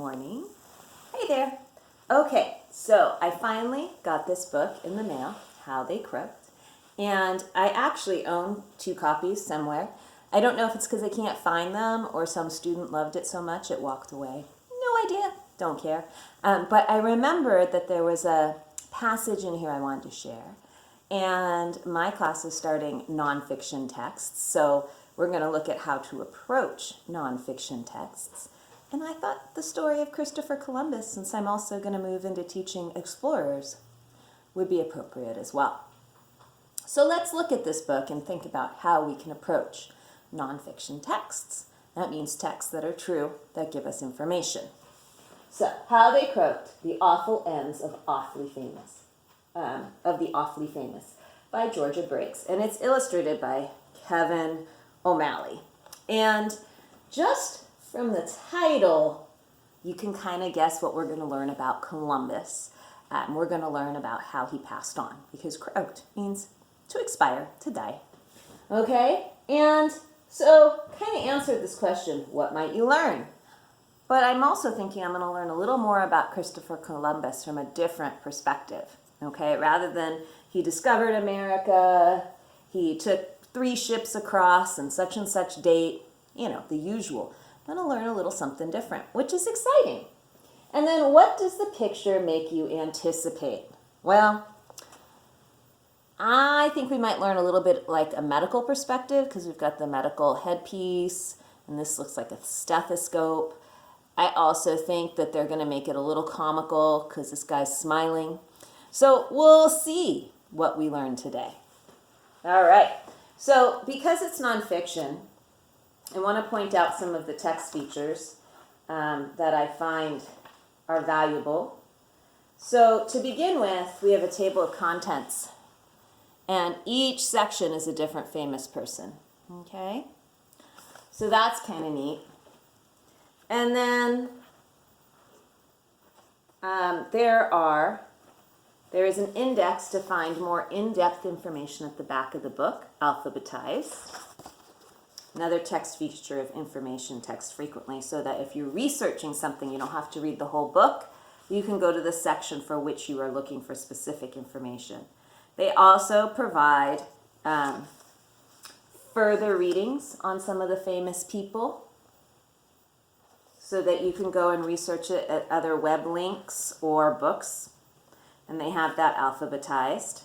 morning. Hey there. Okay, so I finally got this book in the mail, How They Croaked, and I actually own 2 copies somewhere. I don't know if it's because I can't find them or some student loved it so much it walked away. No idea. Don't care. But I remembered that there was a passage in here I wanted to share. And my class is starting nonfiction texts, so we're going to look at how to approach nonfiction texts. And I thought the story of Christopher Columbus, since I'm also going to move into teaching explorers, would be appropriate as well. So let's look at this book and think about how we can approach nonfiction texts. That means texts that are true, that give us information. So, How They Croaked, The Awful Ends of the Awfully Famous by Georgia Briggs. And it's illustrated by Kevin O'Malley. And just from the title, you can kind of guess what we're going to learn about Columbus. We're going to learn about how he passed on, because croaked means to expire, to die. Okay? And so, kind of answered this question, what might you learn? But I'm also thinking I'm going to learn a little more about Christopher Columbus from a different perspective. Okay? Rather than he discovered America, he took 3 ships across and such date, the usual. I'm going to learn a little something different, which is exciting. And then what does the picture make you anticipate? Well, I think we might learn a little bit like a medical perspective, because we've got the medical headpiece, and this looks like a stethoscope. I also think that they're going to make it a little comical because this guy's smiling. So we'll see what we learn today. All right. So because it's nonfiction, I want to point out some of the text features that I find are valuable. So to begin with, we have a table of contents. And each section is a different famous person. Okay? So that's kind of neat. And then there is an index to find more in-depth information at the back of the book, alphabetized. Another text feature of information text frequently, so that if you're researching something, you don't have to read the whole book. You can go to the section for which you are looking for specific information. They also provide further readings on some of the famous people, so that you can go and research it at other web links or books. And they have that alphabetized.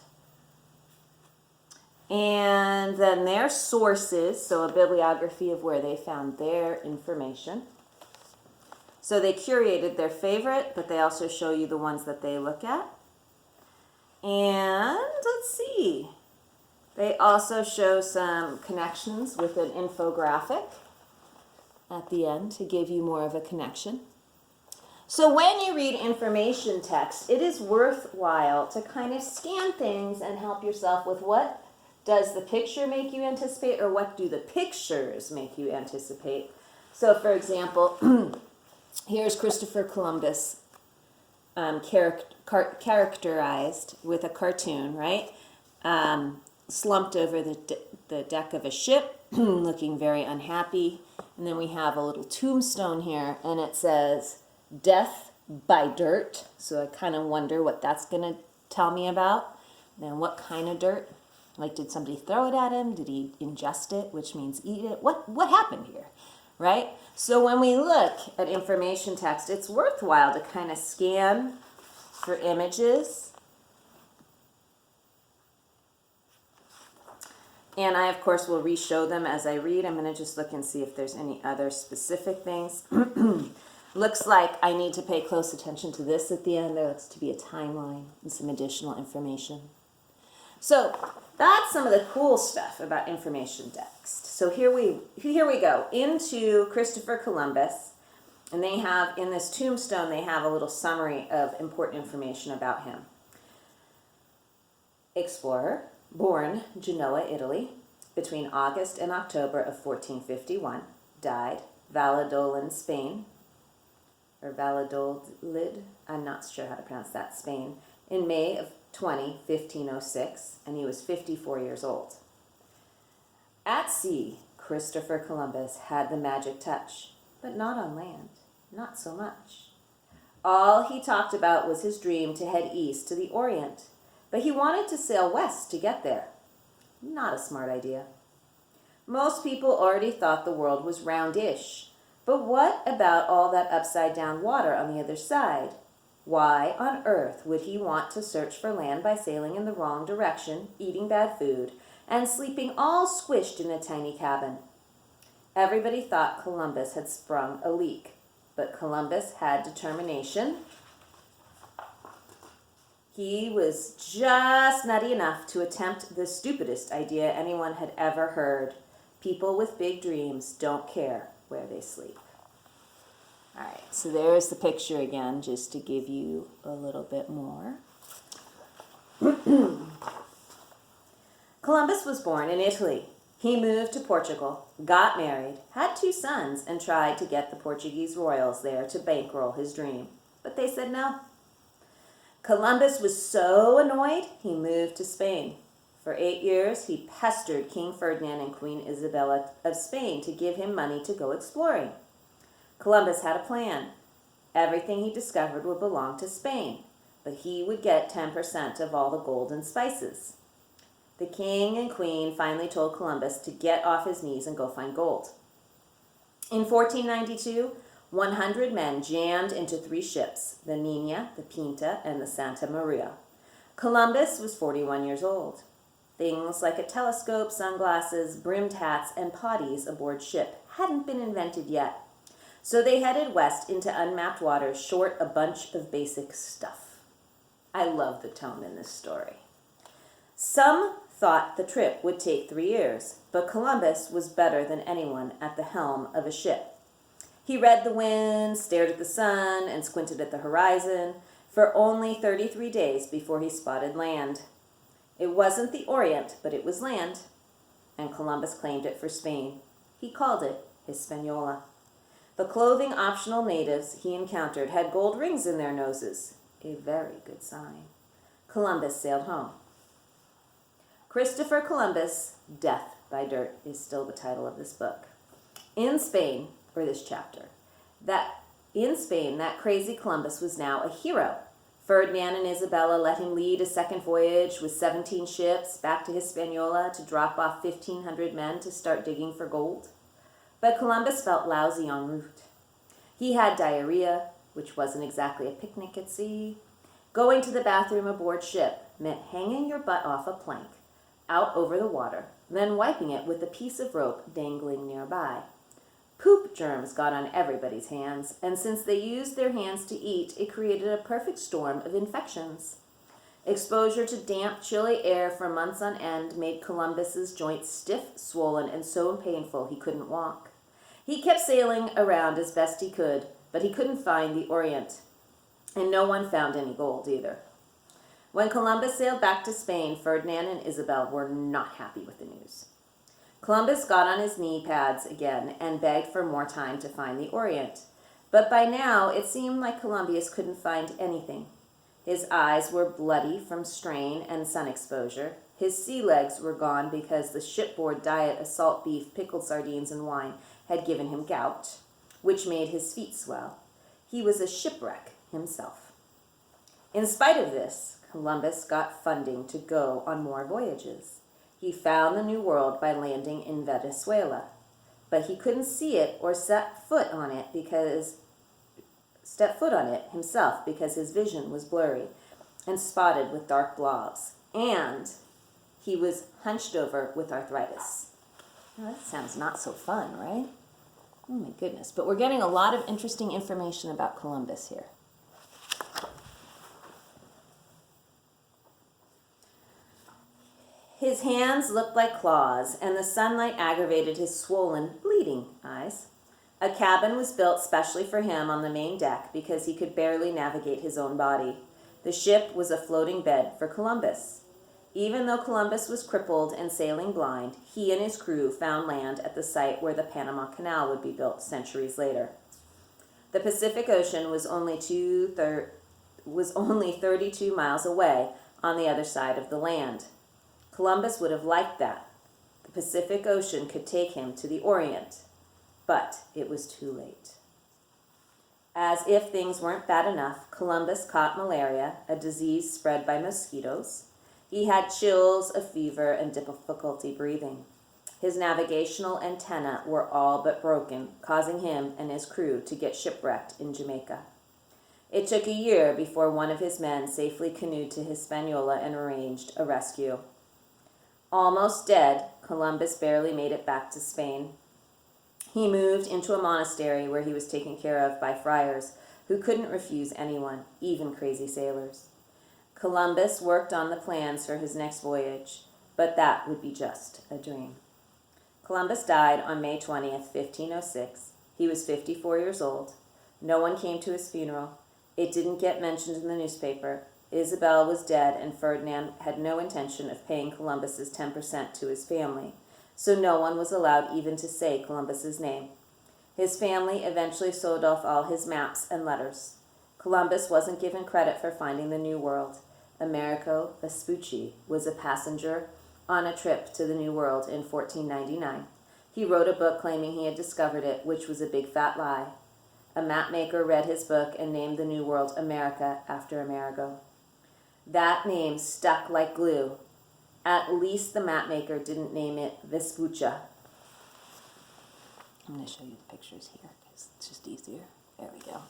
And then their sources, so a bibliography of where they found their information. So they curated their favorite, but they also show you the ones that they look at. And let's see. They also show some connections with an infographic at the end to give you more of a connection. So when you read information text, it is worthwhile to kind of scan things and help yourself with what does the picture make you anticipate, or what do the pictures make you anticipate. So for example, here's Christopher Columbus characterized with a cartoon, right? Slumped over the deck of a ship, looking very unhappy. And then we have a little tombstone here, and it says, "Death by dirt." So I kind of wonder what that's going to tell me about. Then what kind of dirt? Like, did somebody throw it at him? Did he ingest it, which means eat it? What happened here, right? So when we look at information text, it's worthwhile to kind of scan for images. And I, of course, will re-show them as I read. I'm going to just look and see if there's any other specific things. Looks like I need to pay close attention to this at the end. There looks to be a timeline and some additional information. So that's some of the cool stuff about information text. So here we go into Christopher Columbus. And they have, in this tombstone, they have a little summary of important information about him. Explorer, born Genoa, Italy, between August and October of 1451, died Valladolid, Spain, or Valladolid, I'm not sure how to pronounce that, Spain, in May of 1506, and he was 54 years old. At sea, Christopher Columbus had the magic touch, but not on land, not so much. All he talked about was his dream to head east to the Orient, but he wanted to sail west to get there. Not a smart idea. Most people already thought the world was roundish, but what about all that upside-down water on the other side? Why on earth would he want to search for land by sailing in the wrong direction, eating bad food, and sleeping all squished in a tiny cabin? Everybody thought Columbus had sprung a leak, but Columbus had determination. He was just nutty enough to attempt the stupidest idea anyone had ever heard. People with big dreams don't care where they sleep. All right, so there's the picture again, just to give you a little bit more. Columbus was born in Italy. He moved to Portugal, got married, had 2 sons, and tried to get the Portuguese royals there to bankroll his dream. But they said no. Columbus was so annoyed, he moved to Spain. For 8 years, he pestered King Ferdinand and Queen Isabella of Spain to give him money to go exploring. Columbus had a plan. Everything he discovered would belong to Spain, but he would get 10% of all the gold and spices. The king and queen finally told Columbus to get off his knees and go find gold. In 1492, 100 men jammed into 3 ships, the Nina, the Pinta, and the Santa Maria. Columbus was 41 years old. Things like a telescope, sunglasses, brimmed hats, and potties aboard ship hadn't been invented yet. So they headed west into unmapped waters, short a bunch of basic stuff. I love the tone in this story. Some thought the trip would take 3 years, but Columbus was better than anyone at the helm of a ship. He read the wind, stared at the sun, and squinted at the horizon for only 33 days before he spotted land. It wasn't the Orient, but it was land, and Columbus claimed it for Spain. He called it Hispaniola. The clothing-optional natives he encountered had gold rings in their noses, a very good sign. Columbus sailed home. Christopher Columbus, Death by Dirt, is still the title of this book. In Spain, or this chapter, that crazy Columbus was now a hero. Ferdinand and Isabella let him lead a second voyage with 17 ships back to Hispaniola to drop off 1,500 men to start digging for gold. But Columbus felt lousy en route. He had diarrhea, which wasn't exactly a picnic at sea. Going to the bathroom aboard ship meant hanging your butt off a plank out over the water, then wiping it with a piece of rope dangling nearby. Poop germs got on everybody's hands, and since they used their hands to eat, it created a perfect storm of infections. Exposure to damp, chilly air for months on end made Columbus's joints stiff, swollen, and so painful he couldn't walk. He kept sailing around as best he could, but he couldn't find the Orient, and no one found any gold either. When Columbus sailed back to Spain, Ferdinand and Isabel were not happy with the news. Columbus got on his knee pads again and begged for more time to find the Orient. But by now, it seemed like Columbus couldn't find anything. His eyes were bloody from strain and sun exposure. His sea legs were gone because the shipboard diet of salt beef, pickled sardines, and wine had given him gout, which made his feet swell. He was a shipwreck himself. In spite of this, Columbus got funding to go on more voyages. He found the New World by landing in Venezuela, but he couldn't see it or step foot on it himself because his vision was blurry and spotted with dark blobs, and he was hunched over with arthritis. Now, that sounds not so fun, right? Oh my goodness, but we're getting a lot of interesting information about Columbus here. His hands looked like claws, and the sunlight aggravated his swollen, bleeding eyes. A cabin was built specially for him on the main deck because he could barely navigate his own body. The ship was a floating bed for Columbus. Even though Columbus was crippled and sailing blind, he and his crew found land at the site where the Panama Canal would be built centuries later. The Pacific Ocean was only 32 miles away on the other side of the land. Columbus would have liked that. The Pacific Ocean could take him to the Orient, but it was too late. As if things weren't bad enough, Columbus caught malaria, a disease spread by mosquitoes. He had chills, a fever, and difficulty breathing. His navigational antennae were all but broken, causing him and his crew to get shipwrecked in Jamaica. It took a year before one of his men safely canoed to Hispaniola and arranged a rescue. Almost dead, Columbus barely made it back to Spain. He moved into a monastery where he was taken care of by friars who couldn't refuse anyone, even crazy sailors. Columbus worked on the plans for his next voyage, but that would be just a dream. Columbus died on May 20th, 1506. He was 54 years old. No one came to his funeral. It didn't get mentioned in the newspaper. Isabel was dead, and Ferdinand had no intention of paying Columbus's 10% to his family, so no one was allowed even to say Columbus's name. His family eventually sold off all his maps and letters. Columbus wasn't given credit for finding the New World. Amerigo Vespucci was a passenger on a trip to the New World in 1499. He wrote a book claiming he had discovered it, which was a big fat lie. A map maker read his book and named the New World America after Amerigo. That name stuck like glue. At least the map maker didn't name it Vespuccia. I'm going to show you the pictures here because it's just easier. There we go.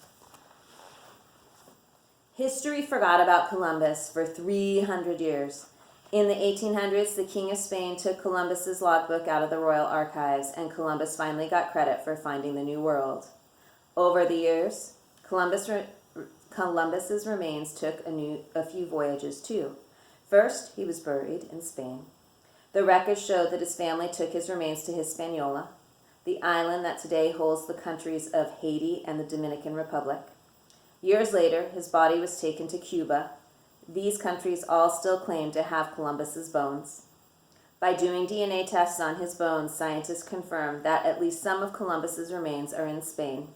History forgot about Columbus for 300 years. In the 1800s, the King of Spain took Columbus's logbook out of the royal archives, and Columbus finally got credit for finding the New World. Over the years, Columbus's remains took a few voyages too. First, he was buried in Spain. The records show that his family took his remains to Hispaniola, the island that today holds the countries of Haiti and the Dominican Republic. Years later, his body was taken to Cuba. These countries all still claim to have Columbus's bones. By doing DNA tests on his bones, scientists confirmed that at least some of Columbus's remains are in Spain.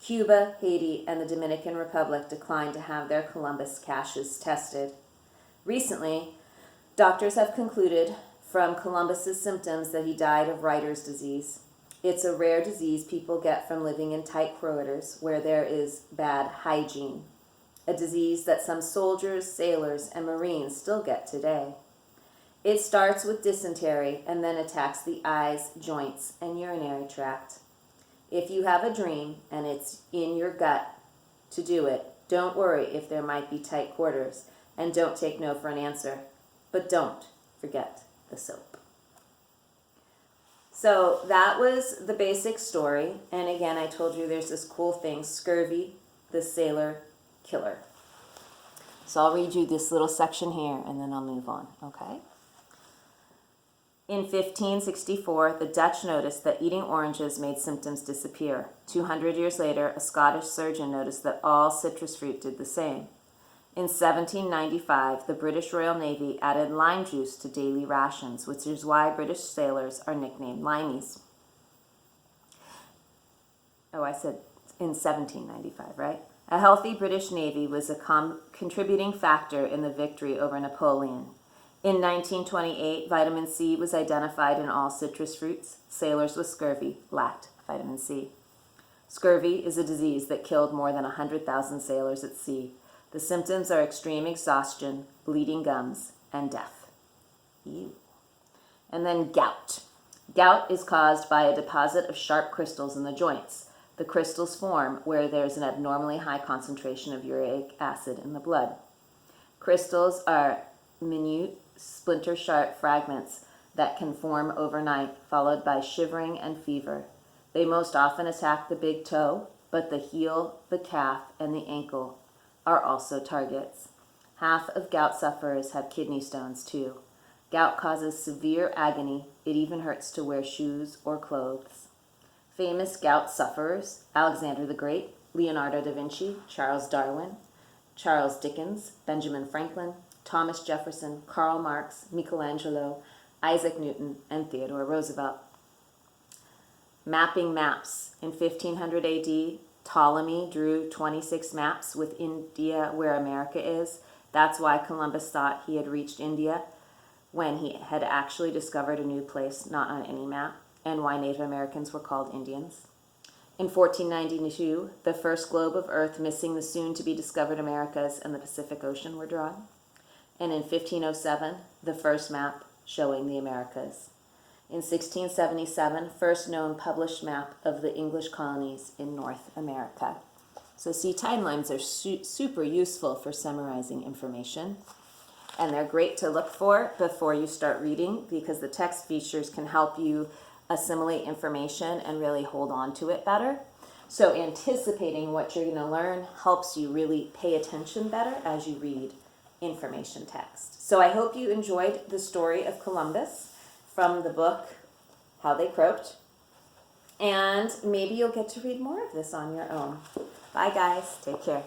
Cuba, Haiti, and the Dominican Republic declined to have their Columbus caches tested. Recently, doctors have concluded from Columbus's symptoms that he died of writer's disease. It's a rare disease people get from living in tight quarters where there is bad hygiene, a disease that some soldiers, sailors, and Marines still get today. It starts with dysentery and then attacks the eyes, joints, and urinary tract. If you have a dream and it's in your gut to do it, don't worry if there might be tight quarters, and don't take no for an answer. But don't forget the soap. So that was the basic story. And again, I told you there's this cool thing, scurvy, the sailor killer. So I'll read you this little section here and then I'll move on, okay? In 1564, the Dutch noticed that eating oranges made symptoms disappear. 200 years later, a Scottish surgeon noticed that all citrus fruit did the same. In 1795, the British Royal Navy added lime juice to daily rations, which is why British sailors are nicknamed limeys. Oh, I said in 1795, right? A healthy British Navy was a contributing factor in the victory over Napoleon. In 1928, vitamin C was identified in all citrus fruits. Sailors with scurvy lacked vitamin C. Scurvy is a disease that killed more than 100,000 sailors at sea. The symptoms are extreme exhaustion, bleeding gums, and death. Ew. And then gout. Gout is caused by a deposit of sharp crystals in the joints. The crystals form where there's an abnormally high concentration of uric acid in the blood. Crystals are minute, splinter-sharp fragments that can form overnight, followed by shivering and fever. They most often attack the big toe, but the heel, the calf, and the ankle are also targets. Half of gout sufferers have kidney stones too. Gout causes severe agony. It even hurts to wear shoes or clothes. Famous gout sufferers: Alexander the Great, Leonardo da Vinci, Charles Darwin, Charles Dickens, Benjamin Franklin, Thomas Jefferson, Karl Marx, Michelangelo, Isaac Newton, and Theodore Roosevelt. Mapping maps. In 1500 AD, Ptolemy drew 26 maps with India where America is. That's why Columbus thought he had reached India when he had actually discovered a new place not on any map, and why Native Americans were called Indians. In 1492, the first globe of Earth missing the soon-to-be-discovered Americas and the Pacific Ocean were drawn. And in 1507, the first map showing the Americas. In 1677, first known published map of the English colonies in North America. So see, timelines are super useful for summarizing information. And they're great to look for before you start reading because the text features can help you assimilate information and really hold on to it better. So anticipating what you're going to learn helps you really pay attention better as you read information text. So I hope you enjoyed the story of Columbus from the book How They Croaked. And maybe you'll get to read more of this on your own. Bye guys. Take care.